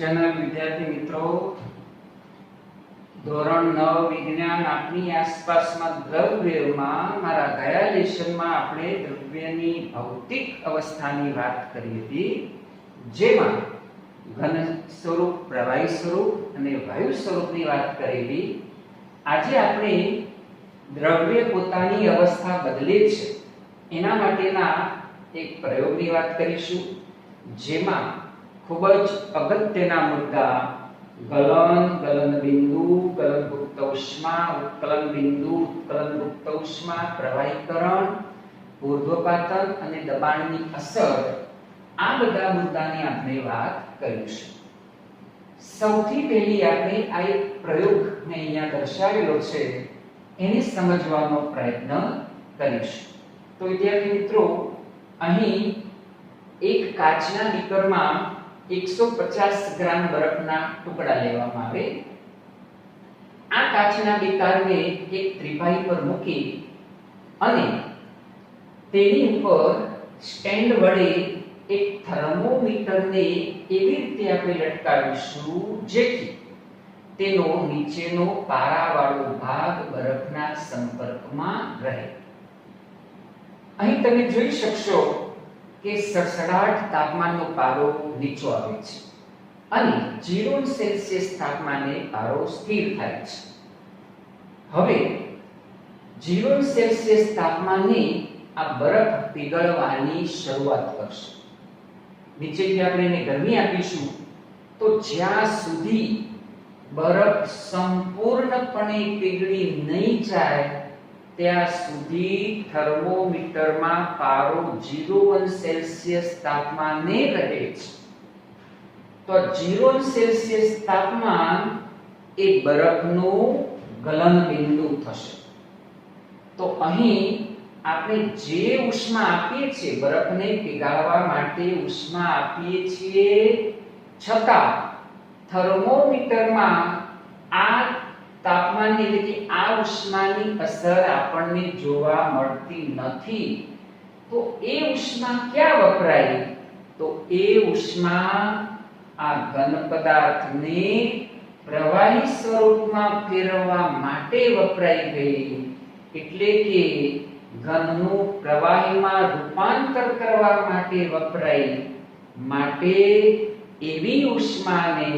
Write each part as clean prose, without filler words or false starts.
Channel વિદ્યાર્થી મિત્રો, ધોરણ 9 વિજ્ઞાન આપની આસપાસમાં દ્રવ્યમાં મારા ગયા લેશનમાં આપણે દ્રવ્યની ભૌતિક અવસ્થાની વાત કરી હતી, જેમાં ઘન સ્વરૂપ, પ્રવાહી સ્વરૂપ અને વાયુ સ્વરૂપની વાત કરેલી. આજે આપણે દ્રવ્ય પોતાની અવસ્થા બદલે છે એના માટેના એક પ્રયોગની વાત કરીશું, જેમાં ખૂબ જ અગત્યના મુદ્દા ગલન, ગલન બિંદુ, ગલનગુપ્ત ઉષ્મા, ઉત્કલન બિંદુ, ઉત્કલનગુપ્ત ઉષ્મા, પ્રવાહીકરણ, ઊર્ધ્વપાતન અને દબાણની અસર, આ બધા મુદ્દાની આપણે વાત કરીશું. સૌથી પહેલી આપણે આ એક પ્રયોગ મેં અહીંયા દર્શાવેલો છે એને સમજવાનો પ્રયત્ન કરીશું. તો વિદ્યાર્થી મિત્રો, અહીં એક કાચના બીકરમાં 150 ગ્રામ બરફના ટુકડા લેવામાં આવે. આ કાચના બીકરને એક ત્રિપાઈ પર મૂકી અને તેની ઉપર સ્ટેન્ડ વડે એક થર્મોમીટરને એવી રીતે આપણે લટકાવીશું જેથી તેનો નીચેનો પારાવાળો ભાગ બરફના સંપર્કમાં રહે. અહીં તમે જોઈ શકશો કે સડસડાટ તાપમાનનો પારો નીચો આવે છે અને 0 સેલ્સિયસ તાપમાને પારો સ્થિર થાય છે. હવે 0 સેલ્સિયસ તાપમાને આ બરફ પીગળવાની શરૂઆત કરશે. નીચેથી આપણે એને ગરમી આપીશું તો જ્યાં સુધી બરફ સંપૂર્ણપણે પીગળી નહીં જાય ત્યાં સુધી થર્મોમીટરમાં પારો 0 સેલ્સિયસ તાપમાને રહે છે. તો 0 સેલ્સિયસ તાપમાન એ બરફનું ગલન બિંદુ થશે. તો અહીં આપણે જે ઉષ્મા આપીએ છીએ, બરફને પીગાળવા માટે ઉષ્મા આપીએ છીએ, છતાં થર્મોમીટરમાં આ તાપમાનની એટલે કે આ ઉષ્માની અસર આપણને જોવા મળતી નથી. તો એ ઉષ્મા ક્યાં વપરાય? તો એ ઉષ્મા આ ઘન પદાર્થને પ્રવાહી સ્વરૂપમાં ફેરવવા માટે વપરાઈ ગઈ. એટલે કે ઘનનું પ્રવાહીમાં રૂપાંતર કરવા માટે વપરાઈ. માટે એવી ઉષ્માને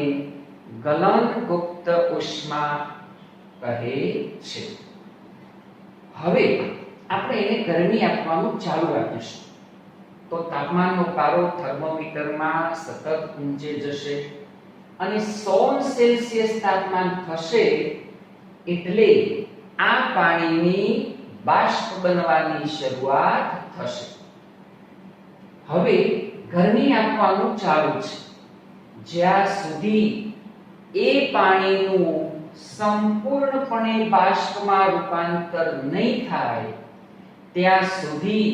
ગલનગુપ્ત ઉષ્મા કહે છે. હવે આપણે એને ગરમી આપવાનું ચાલુ રાખીશું તો તાપમાનનો પારો થર્મોમીટરમાં સતત ઊંચે જશે અને 100 સેલ્સિયસ તાપમાન થશે એટલે આ પાણીની બાષ્પ બનવાની શરૂઆત થશે. હવે ગરમી આપવાનું ચાલુ છે. જ્યાં સુધી એ પાણીનું સંપૂર્ણપણે બાષ્પમાં રૂપાંતર નહીં થાય ત્યાં સુધી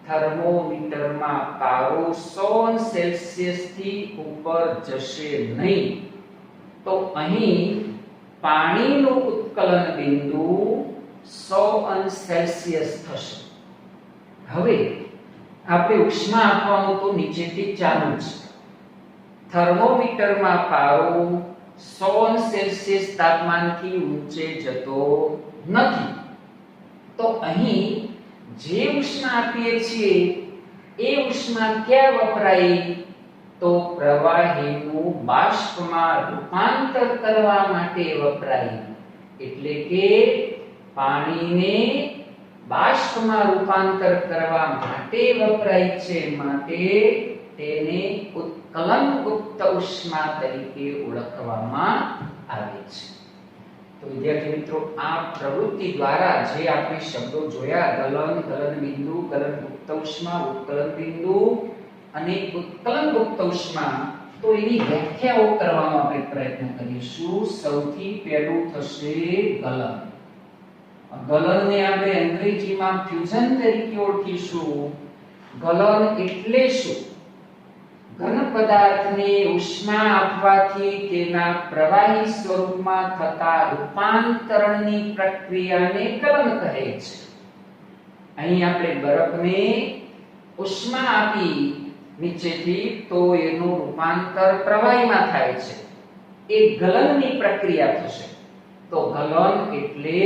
થર્મોમીટરમાં પારો 100 સેલ્સિયસ થી ઉપર જશે નહીં. તો અહીં પાણીનું ઉત્કલન બિંદુ 100 સેલ્સિયસ થશે. હવે આપણે ઉષ્મા આપવાનું તો નીચેથી ચાલુ છે. થર્મોમીટરમાં પારો 100 સેલ્સિયસ તાપમાનથી ઊંચે જતો નથી. તો અહીં જે ઉષ્મા આપીએ છીએ એ ઉષ્મા ક્યાં વપરાય? તો પ્રવાહીનું બાષ્પમાં રૂપાંતર કરવા માટે વપરાય. એટલે કે પાણીને બાષ્પમાં રૂપાંતર કરવા માટે વપરાય છે. માટે તેને ઉત્કલનગુપ્ત ઉષ્મા તરીકે ઓળખવામાં આવે છે. તો વિદ્યાર્થી મિત્રો, આ પ્રવૃત્તિ દ્વારા જે આપણે શબ્દો જોયા, ગલન, ગલન બિંદુ, ગલનગુપ્ત ઉષ્મા, ઉત્કલન બિંદુ અને ઉત્કલનગુપ્ત ઉષ્મા, તો એની વ્યાખ્યાઓ કરવાનો આપણે પ્રયત્ન કરીશું. સૌથી પહેલું થશે ગલન. ગલનને આપણે અંગ્રેજીમાં ફ્યુઝન તરીકે ઓળખીશું. ગલન એટલે શું? ઘન પદાર્થને ઉષ્મા આપવાથી તેના પ્રવાહી સ્વરૂપમાં થતા રૂપાંતરણની પ્રક્રિયાને ગલન કહે છે. અહીં આપણે બરફને ઉષ્મા આપી નીચેથી તો એનું રૂપાંતર પ્રવાહીમાં થાય છે, એ ગલનની પ્રક્રિયા થશે. તો ગલન એટલે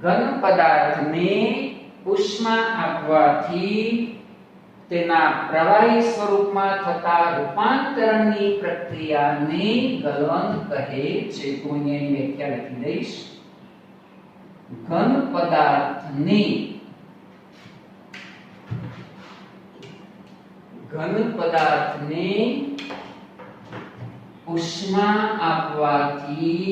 ઘન પદાર્થને ઉષ્મા આપવાથી તેના પ્રવાહી સ્વરૂપમાં થતા રૂપાંતરણની પ્રક્રિયાને ગલન કહે છે. તો અહીંયા વ્યાખ્યા લખી દઈશ. ઘન પદાર્થને ઉષ્મા આપવાથી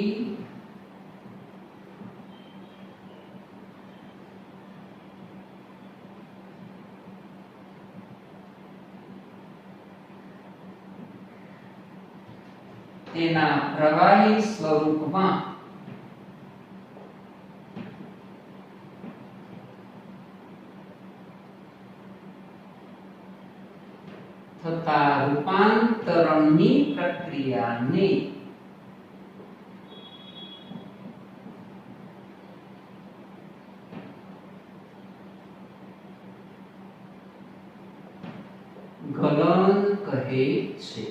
તેના પ્રવાહી સ્વરૂપમાં થતા રૂપાંતરણની પ્રક્રિયાને ગલન કહે છે.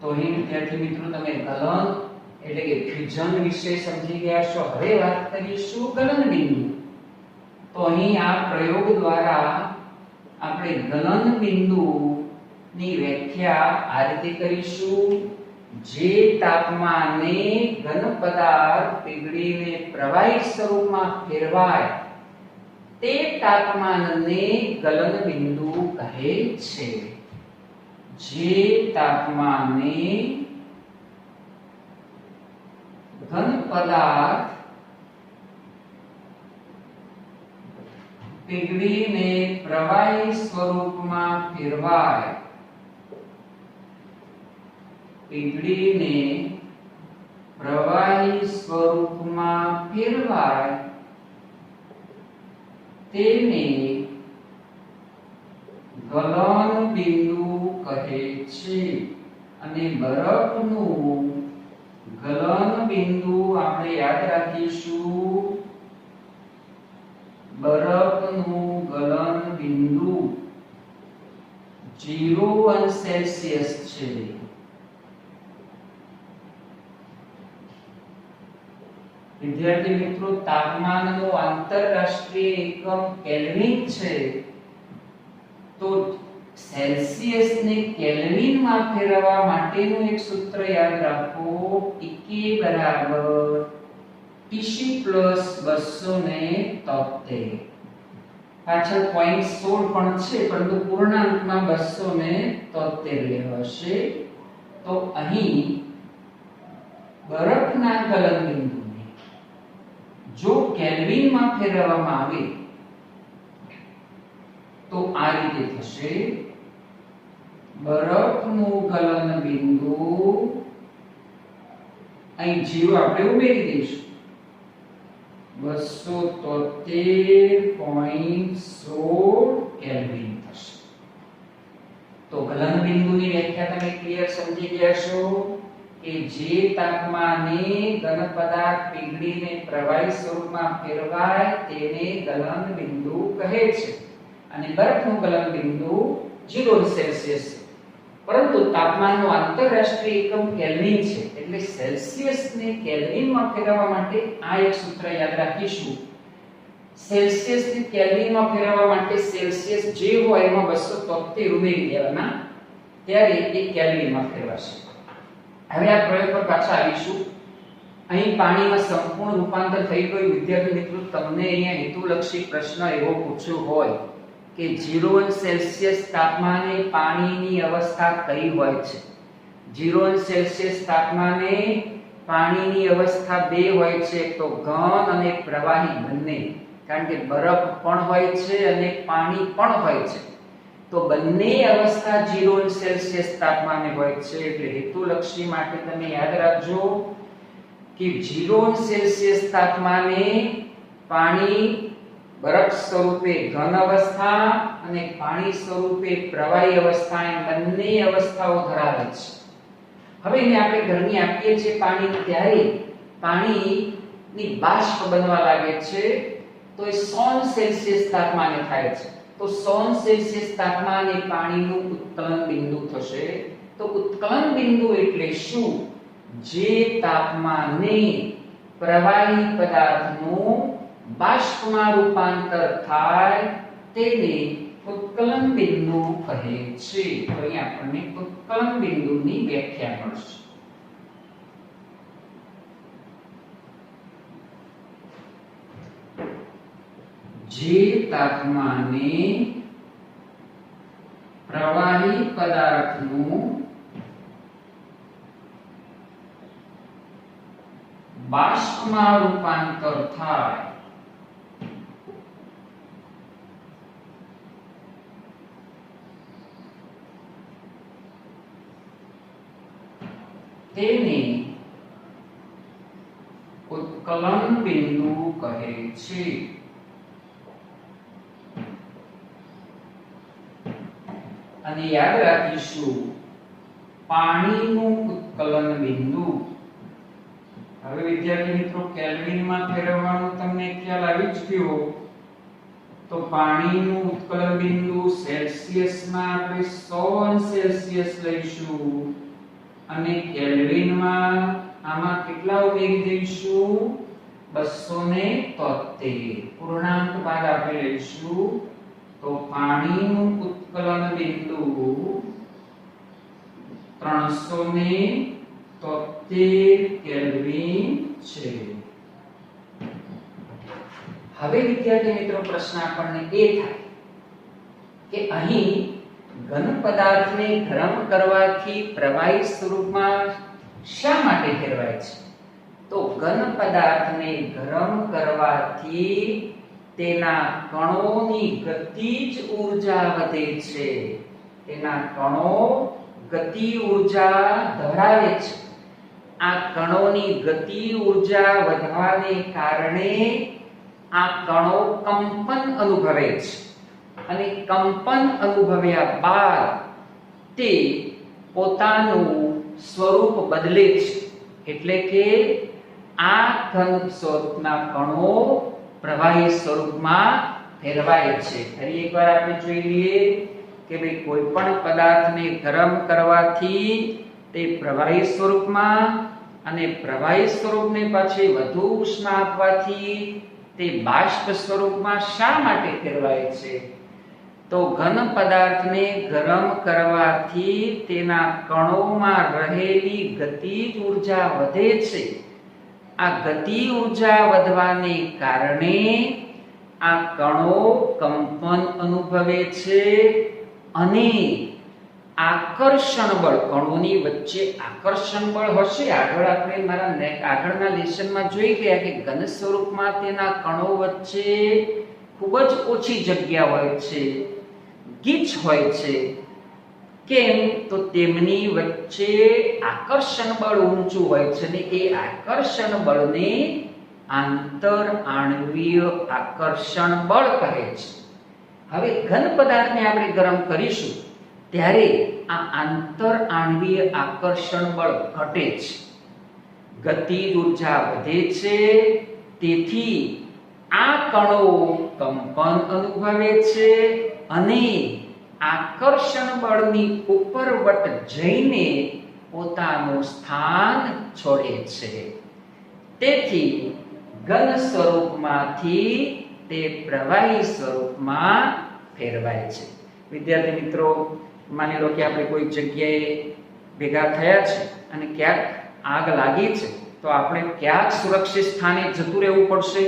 તો અહીં વિદ્યાર્થી મિત્રો તમે ગલન એટલે કે ફ્યુઝન વિશે સમજી ગયા છો. હવે વાત કરીશું ગલન બિંદુ. તો અહીં આ પ્રયોગ દ્વારા આપણે ગલન બિંદુની વ્યાખ્યા આ રીતે કરીશું. જે તાપમાને ઘન પદાર્થ પીગળીને પ્રવાહી સ્વરૂપમાં ફેરવાય તે તાપમાનને ગલન બિંદુ કહે છે. જે તાપમાને ઘન પદાર્થ પીગળીને પ્રવાહી સ્વરૂપમાં ફેરવાય તેને ગલન બિંદુ કહે છે. અને બરફનું ગલન બિંદુ આપણે યાદ રાખીશું. બરફનું ગલન બિંદુ 0 સેલ્સિયસ છે. વિદ્યાર્થી મિત્રો, તાપમાનનો આંતરરાષ્ટ્રીય એકમ કેલ્વિન છે. તો સેલ્સિયસ ને કેલ્વિન માં ફેરવવા માટેનું એક સૂત્ર યાદ રાખો. Tk બરાબર Tc પ્લસ 273. પાછળ 0.16 પણ છે, પરંતુ પૂર્ણાંકમાં 273 લેવાશે. તો અહીં બરફના ગલન બિંદુને જો કેલ્વિન માં ફેરવવામાં આવે તો આ રીતે થશે. બરફનું ગલન બિંદુ અહીં 0 આપણે ઉમેરી દઈશું. 273.16 કેલ્વિન થશે. તો ગલન બિંદુની વ્યાખ્યા તમે ક્લિયર સમજી ગયા છો કે જે તાપમાને ઘન પદાર્થ પીગળીને પ્રવાહી સ્વરૂપમાં ફેરવાય તેને ગલન બિંદુ કહે છે. અને બરફનું ગલન બિંદુ 0 સેલ્સિયસ છે. પરંતુ તાપમાનનો આંતરરાષ્ટ્રીય એકમ કેલ્વિન છે, એટલે સેલ્સિયસ ને કેલ્વિનમાં ફેરવવા માટે આ એક સૂત્ર યાદ રાખીશું. સેલ્સિયસ ને કેલ્વિનમાં ફેરવવા માટે સેલ્સિયસ જે હોય એમાં 273 ઉમેરી દેવાના, ત્યારે એ કેલ્વિનમાં ફેરવાશે. હવે આ પ્રયોગ પર પાછા આવીશું. અહીં પાણીમાં સંપૂર્ણ રૂપાંતર થઈ ગયું. વિદ્યાર્થી મિત્રો, તમને અહીંયા હેતુલક્ષી પ્રશ્ન એવો પૂછ્યો હોય કે 0 સેલ્સિયસ તાપમાને પાણીની અવસ્થા કઈ હોય છે? 0 સેલ્સિયસ તાપમાને પાણીની અવસ્થા બે હોય છે, તો ઘન અને પ્રવાહી બંને. કારણ કે બરફ પણ હોય છે અને પાણી પણ હોય છે. તો બંને અવસ્થા 0 સેલ્સિયસ તાપમાને હોય છે. એટલે હેતુલક્ષી માટે તમે યાદ રાખજો કે 0 સેલ્સિયસ તાપમાને પાણી બરફ સ્વરૂપે ઘન અવસ્થા અને પાણી સ્વરૂપે પ્રવાહી અવસ્થા એમ બંને અવસ્થાઓ ધરાવે છે. હવે એને આપણે ગરમી આપીએ છીએ પાણીને, ત્યારે પાણીની બાષ્પ બનવા લાગે છે. તો એ 100 સેલ્સિયસ તાપમાને થાય છે. તો 100 સેલ્સિયસ તાપમાને પાણીનું ઉત્કલન બિંદુ થશે. તો ઉત્કલન બિંદુ એટલે શું? જે તાપમાને પ્રવાહી પદાર્થનું બાષ્પમાં રૂપાંતર થાય તેને ઉત્કલન બિંદુ કહે છે. તો અહીં આપણને ઉત્કલન બિંદુની વ્યાખ્યા મળશે. જે તાપમાને પ્રવાહી પદાર્થનું બાષ્પમાં રૂપાંતર થાય તેને ઉત્કલન બિંદુ કહે છે. અને યાદ રાખીશું પાણીનું ઉત્કલન બિંદુ. હવે વિદ્યાર્થી મિત્રો કેલ્વિનમાં ફેરવવાનું તમને ખ્યાલ આવી જ ગયો. તો પાણીનું ઉત્કલન બિંદુ સેલ્સિયસમાં આપણે 100 સેલ્સિયસ લઈશું અને કેલ્વિનમાં આમાં કેટલા ઉમેરી દઈશું? 273 પૂર્ણાંક ભાગ આપણે લઈશું. તો પાણીનું ઉત્કલન બિંદુ 373 કેલ્વિન છે. હવે વિદ્યાર્થી મિત્રો પ્રશ્ન આપણને એ થાય કે અહીં ઘન પદાર્થને ગરમ કરવાથી પ્રવાહી સ્વરૂપમાં શા માટે ફેરવાય છે? તો ઘન પદાર્થને ગરમ કરવાથી તેના કણોની ગતિજ ઊર્જા વધે છે. તેના કણો ગતિ ઊર્જા ધરાવે છે. આ કણોની ગતિ ઊર્જા વધવાને કારણે આ કણો કંપન અનુભવે છે અને કંપન અનુભવ્યા બાદ તે પોતાનું સ્વરૂપ બદલે છે. એટલે કે આ ઘન સ્વરૂપના કણો પ્રવાહી સ્વરૂપમાં ફેરવાય છે. ફરી એકવાર આપણે જોઈ લઈએ કે ભાઈ કોઈ પણ પદાર્થને ગરમ કરવાથી તે પ્રવાહી સ્વરૂપમાં અને પ્રવાહી સ્વરૂપને પછી વધુ ઉષ્મા આપવાથી તે બાષ્પ સ્વરૂપમાં શા માટે ફેરવાય છે? તો ઘન પદાર્થને ગરમ કરવાથી તેના કણોમાં રહેલી ગતિજ ઊર્જા વધે છે. આ ગતિ ઊર્જા વધવાને કારણે આ કણો કંપન અનુભવે છે અને આકર્ષણ બળ, કણોની વચ્ચે આકર્ષણ બળ હશે. આગળ આપણે આગળના લેસનમાં જોઈ ગયા કે ઘન સ્વરૂપમાં તેના કણો વચ્ચે ખૂબ જ ઓછી જગ્યા હોય છે, ગીચ હોય છે. કેમ? તો તેમની વચ્ચે આકર્ષણ બળ ઊંચું હોય છે ને એ આકર્ષણ બળને આંતર આણ્વીય આકર્ષણ બળ કહે છે. હવે ઘન પદાર્થને આપણે ગરમ કરીશું ત્યારે આ આંતર આણ્વીય આકર્ષણ બળ ઘટે છે, ગતિજ ઊર્જા વધે છે. તેથી આ કણો કંપન અનુભવે છે અને આકર્ષણ બળની ઉપરવટ જઈને પોતાનું સ્થાન છોડે છે. તેથી ઘન સ્વરૂપમાંથી તે પ્રવાહી સ્વરૂપમાં ફેરવાય છે. વિદ્યાર્થી મિત્રો, માની લો કે આપણે કોઈ જગ્યાએ ભેગા થયા છે અને ક્યાંક આગ લાગી છે તો આપણે ક્યાંક સુરક્ષિત સ્થાને જતું રહેવું પડશે.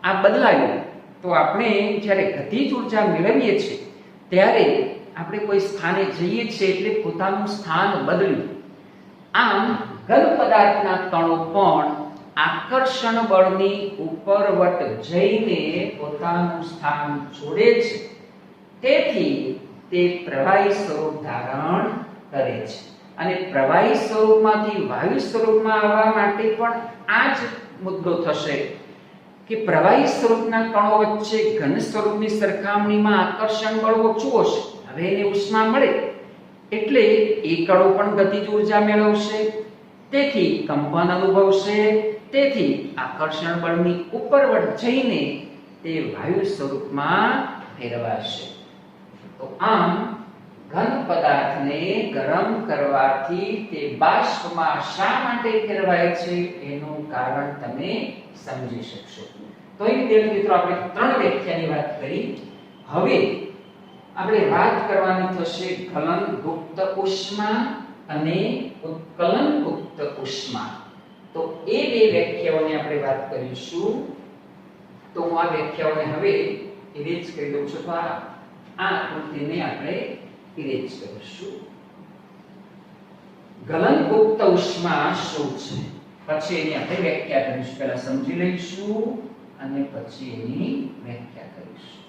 આ બદલાયું તો આપણે જ્યારે ગતિજ ઊર્જા મેળવીએ છીએ ત્યારે આપણે કોઈ સ્થાને જઈએ છીએ એટલે પોતાનું સ્થાન બદલ્યું. આમ ઘન પદાર્થના કણો પણ આકર્ષણ બળની ઉપરવટ જઈને પોતાનું સ્થાન છોડે છે. તેથી તે પ્રવાહી સ્વરૂપ ધારણ કરે છે અને પ્રવાહી સ્વરૂપમાંથી વાયુ સ્વરૂપમાં આવવા માટે પણ આ જ મુદ્દો થશે કે પ્રવાહી સ્વરૂપના કણો વચ્ચે ઘન સ્વરૂપની સરખામણીમાં આકર્ષણ બળ ઓછું હશે. હવે એને ઉષ્મા મળે એટલે એ કણો પણ ગતિજ ઊર્જા મેળવશે, તેથી કંપન અનુભવશે. તેથી આકર્ષણ બળની ઉપરવટ જઈને તે વાયુ સ્વરૂપમાં ફેરવાશે. તો આમ ઘન પદાર્થને ગરમ કરવાથી તે બાષ્પમાં શા માટે ફેરવાય છે એનું કારણ તમે સમજી શકશો. તો એ વિદ્યાર્થી મિત્રો આપણે 3 વ્યાખ્યાની વાત કરી. હવે આપણે વાત કરવાની થશે ગલનગુપ્ત ઉષ્મા અને ઉત્કલનગુપ્ત ઉષ્મા. તો એ બે વ્યાખ્યાઓની આપણે વાત કરીશું. તો હું આ વ્યાખ્યાઓને હવે ઇરેઝ કરી દઉં છું. તો આ આકૃતિને આપણે ઇરેઝ કરીશું. ગલનગુપ્ત ઉષ્મા શું છે પછી એની આપણે વ્યાખ્યા કરીશું. પહેલા સમજી લઈશું અને પછી એની વ્યાખ્યા કરીશું.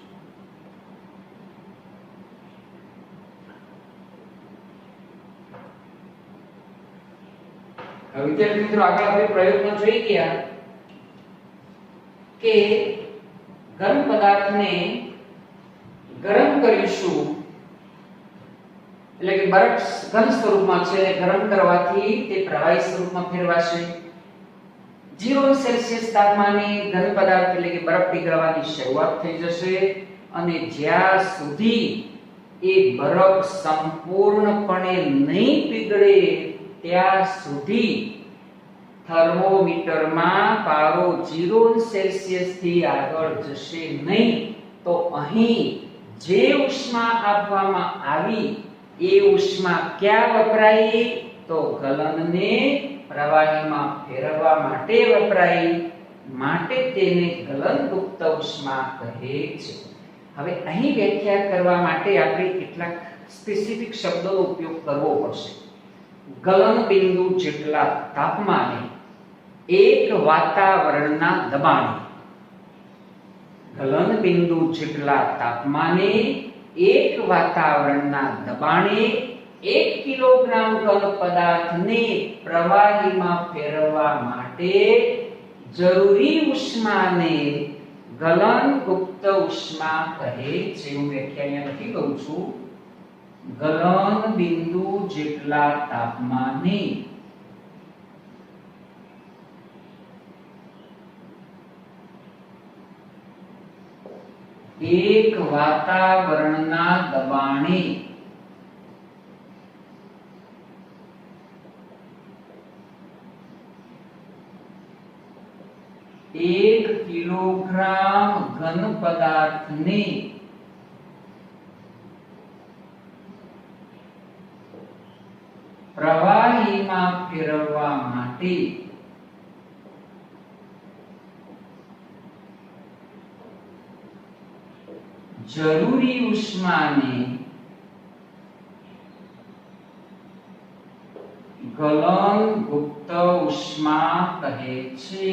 હવે વિદ્યાર્થી મિત્રો આગળ આપણે પ્રયોગમાં જોઈ ગયા કે ગરમ પદાર્થને ગરમ કરીશું એટલે કે બરફ ઘન સ્વરૂપમાં છે ગરમ કરવાથી તે પ્રવાહી સ્વરૂપમાં ફેરવાશે. 0 સેલ્સિયસ તાપમાને ઘન પદાર્થ એટલે કે બરફ પીગળવાની શરૂઆત થઈ જશે અને જ્યાં સુધી એ બરફ સંપૂર્ણપણે નહીં પીગળે ત્યાં સુધી થર્મોમીટરમાં પારો 0 સેલ્સિયસ થી આગળ જશે નહીં. તો અહીં જે ઉષ્મા આપવામાં આવી એ ઉષ્મા ક્યાં વપરાઈ? તો ગલનને પ્રવાહીમાં ફેરવવા માટે વપરાઈ. માટે તેને ગલનગુપ્ત ઉષ્મા કહે છે. હવે અહીં વ્યાખ્યા કરવા માટે આપણે કેટલાક સ્પેસિફિક શબ્દોનો ઉપયોગ કરવો પડશે. ગલન બિંદુ જેટલા તાપમાને એક વાતાવરણના દબાણે, ગલન બિંદુ જેટલા તાપમાને એક વાતાવરણના દબાણે 1 કિલોગ્રામ ઘન પદાર્થને પ્રવાહીમાં ફેરવવા માટે જરૂરી ઉષ્માને ગલનગુપ્ત ઉષ્મા કહે છે. હું વ્યાખ્યા લખી દઉં છું. ગલન બિંદુ જેટલા તાપમાને એક વાતાવરણના દબાણે એક કિલોગ્રામ ઘન પદાર્થને પ્રવાહીમાં ફેરવવા માટે જરૂરી ઉષ્માને ગલનગુપ્ત ઉષ્મા કહે છે.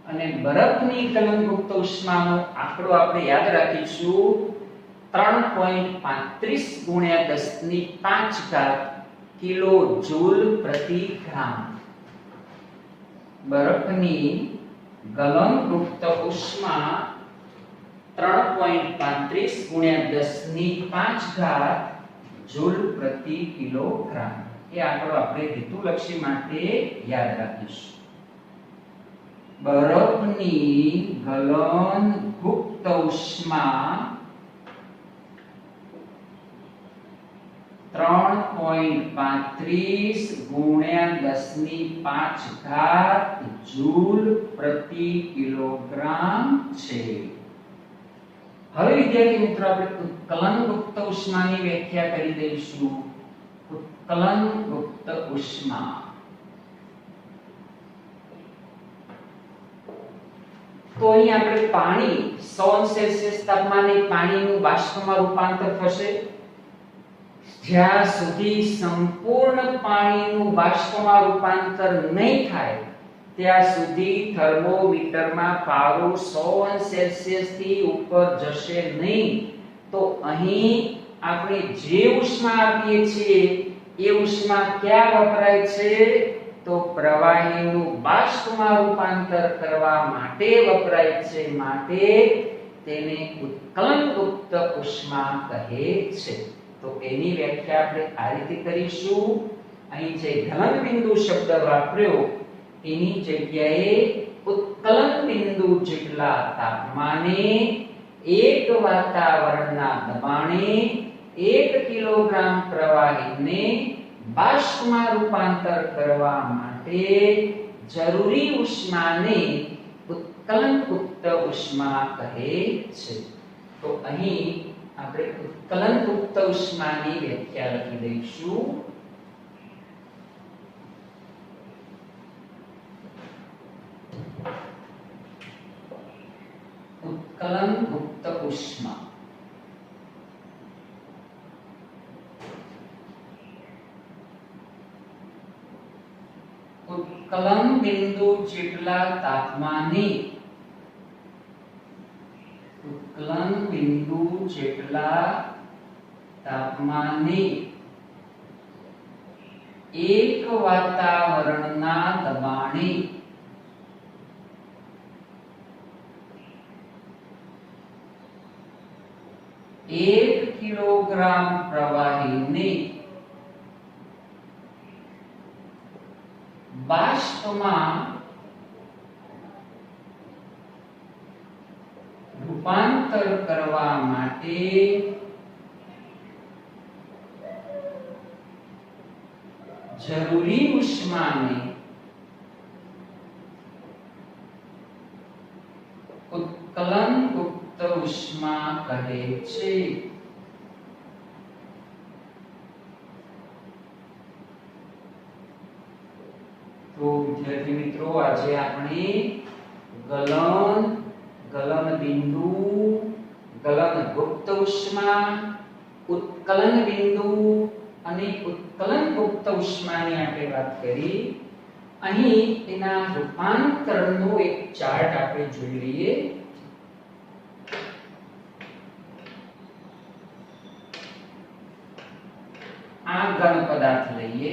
અને બરફની ગલનગુપ્ત ઉષ્માનો આંકડો આપણે યાદ રાખીશું 3.35 ગુણ્યા 10⁵ કિલો જૂલ પ્રતિ ગ્રામ. બરફની ગલનગુપ્ત ઉષ્મા 3.35 ગુણ્યા 10⁵ જૂલ પ્રતિ કિલોગ્રામ. એ આંકડો આપણે હેતુલક્ષી માટે યાદ રાખીશું. બરફની ગલનગુપ્ત ઉષ્મા 3.35 ગુણ્યા 10⁵ જૂલ પ્રતિ કિલોગ્રામ છે. હવે વિદ્યાર્થી મિત્રો આપણે ઉત્કલનગુપ્ત ઉષ્માની વ્યાખ્યા કરી દઈશું. ઉત્કલનગુપ્ત ઉષ્મા તો અહીં આપણે પાણી 100 સેલ્સિયસ તાપમાને પાણીનું બાષ્પમાં રૂપાંતર થશે. જ્યાં સુધી સંપૂર્ણ પાણીનું બાષ્પમાં રૂપાંતર નહીં થાય ત્યાં સુધી થર્મોમીટરમાં પારો 100 સેલ્સિયસ થી ઉપર જશે નહીં. તો અહીં આપણે જે ઉષ્મા આપીએ છીએ એ ઉષ્મા ક્યાં વપરાય છે? તો પ્રવાહીનું બાષ્પમાં રૂપાંતર કરવા માટે વપરાય છે. માટે તેને ઉત્કલનગુપ્ત ઉષ્મા કહે છે. તો એની વ્યાખ્યા આપણે આ રીતે કરીશું. અહીં જે ગલન બિંદુ શબ્દ વાપર્યો એની જગ્યાએ ઉત્કલન બિંદુ જેટલા તાપમાને 1 વાતાવરણના દબાણે 1 કિલોગ્રામ પ્રવાહીને બાષ્પમાં રૂપાંતર કરવા માટે જરૂરી ઉષ્માને ઉત્કલન પુક્ત ઉષ્મા કહે છે. તો અહીં આપણે ઉત્કલન પુક્ત ઉષ્માની વ્યાખ્યા લખી દઈશું. ઉત્કલન પુક્ત ઉષ્મા ઉત્કલન બિંદુ જેટલા તાપમાને ઉત્કલન બિંદુ જેટલા તાપમાને 1 વાતાવરણના દબાણે 1 કિલોગ્રામ પ્રવાહીને બાષ્પમાં રૂપાંતર કરવા માટે જરૂરી ઉષ્માને ઉત્કલન પુક્ત ઉષ્મા કહે છે. તો વિદ્યાર્થી મિત્રો, આજે આપણે ગલન બિંદુ, ગલન ગુપ્ત ઉષ્મા, ઉત્કલન બિંદુ અને ઉત્કલન ગુપ્ત ઉષ્માની આપણે વાત કરી. અહીં એના રૂપાંતરનો એક ચાર્ટ આપણે જોઈ લઈએ. આ ઘન પદાર્થ લઈએ.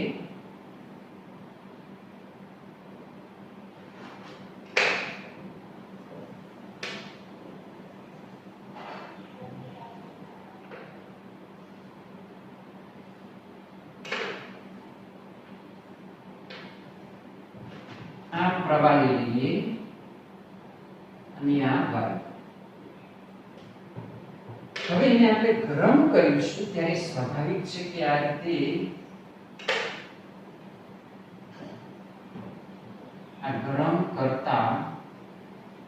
આ પ્રવાહી લઈએ અને આ વાયુ. હવે એને આપણે ગરમ કરીશું ત્યારે સ્વાભાવિક છે કે આ રીતે આ ગરમ કરતા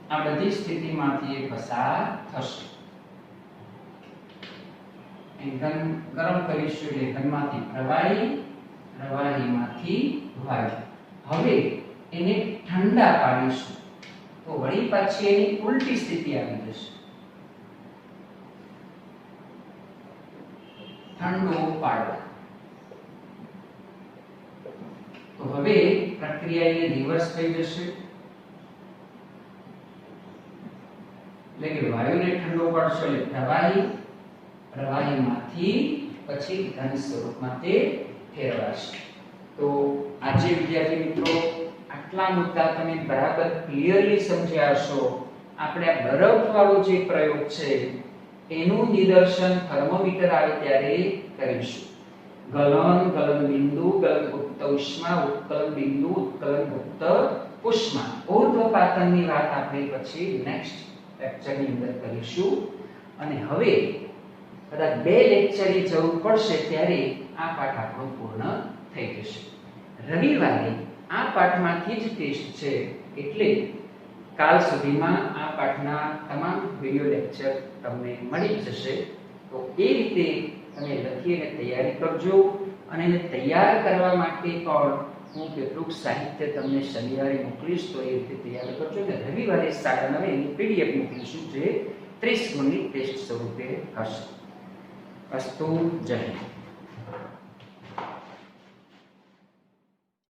આ બધી સ્થિતિમાંથી એ પસાર થશે. ગરમ કરીશું એટલે ઘનમાંથી પ્રવાહી, પ્રવાહીમાંથી વાયુ. હવે એને ઠંડા પાડીશું તો વળી પાછી એની ઉલટી સ્થિતિ આવી જશે. ઠંડો પાડવા. તો હવે પ્રક્રિયા એ રિવર્સ થઈ જશે. એટલે કે વાયુને ઠંડો પાડશો એટલે પ્રવાહી, પ્રવાહીમાંથી પછી ઘન સ્વરૂપમાં તે ફેરવાશે. તો આજે વિદ્યાર્થી મિત્રો આટલા મુદ્દા તમે બરાબર ક્લિયરલી સમજ્યા હશો. આપણે આ બરફવાળો જે પ્રયોગ છે એનું નિદર્શન થર્મોમીટર આવે ત્યારે કરીશું. ગલન બિંદુ, ગલન ગુપ્ત ઉષ્મા, ઉત્કલન બિંદુ, ઉત્કલન ગુપ્ત ઉષ્મા. ઊર્ધ્વપાતનની વાત આપણે પછી નેક્સ્ટ લેક્ચરની અંદર કરીશું. અને હવે કદાચ 2 લેક્ચરની જરૂર પડશે ત્યારે આ પાઠ આપણો પૂર્ણ થઈ જશે. રવિવારે આ પાઠમાંથી જ ટેસ્ટ છે એટલે કાલ સુધીમાં આ પાઠના તમામ વિડિયો લેક્ચર તમને મળી જશે. તો એ રીતે તમે લખીને તૈયારી કરજો. અને એને તૈયાર કરવા માટે પણ હું કેટલુંક સાહિત્ય તમને શનિવારે મોકલીશ, તો એ રીતે તૈયાર કરજો. અને રવિવારે 9:30 એની PDF મોકલીશું જે 30 ગુણની ટેસ્ટ સ્વરૂપે હશે. અસ્તુ. જય હિન્દ.